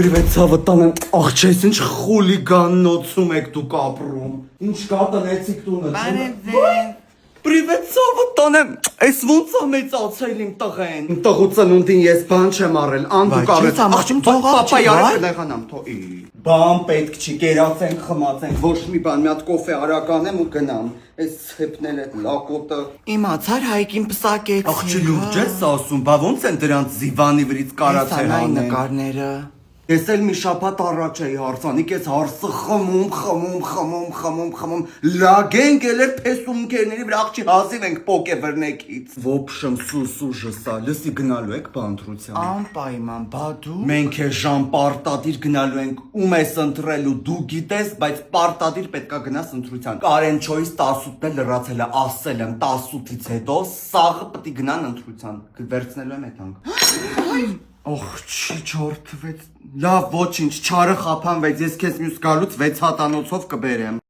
Привет, Սավը տանեմ, աղջես, ինչ խուլիգաննոցում եք դուք ապրում, ինչ կա տնեցիք տունը, Բարևեն։ Привет, Սավը տանեմ, ես ոնց է մեծացել իմ տղեն, իմ տղու ծնունդին ես բան չեմ արել, անդուկ արել, աղջում թող պապա աղջիկ, յարը կնեղանամ, բան պետք չի, կերացենք, խմացենք, ոչ մի բան, մի հատ կոֆե արականեմ ու գնամ, ես հեպնել էտ լակոտը, Իմացար Հայկին պսակեցի։ աղջի լուրջ ես ասում, բա ոնց են դրանց զիվանի վրից կարացել Սանայի հանեն, նկարները։ Ես էլ մի շաբաթ առաջ էի հարցանիկ, ես հարցը խմում, լագենք էլ էր պեսում կերների վրա աղջի հազիվ ենք պոկ է վրնեկից։ Ոբշմ սուսու ժսա, լսի գնալու եք բանդրության։ Անպայման, բա դու։ Մենք է ժան պարտադիր գնալու ենք, ում ես ընտրելու դու գիտես, բայց պարտադիր պետքա գնաս ընտրության։ Կարեն Չոյս 18-ն էլ լրացել է, ասել եմ 18-ից հետո սաղը պտի գնան ընտրության, վերցնելու եմ եթանք։ Օխ, չի չորդվեց, լավ ոչինչ, չարը խապանվեց, ես կեզ մյուս գալուց 6 հատանոցով կբերեմ։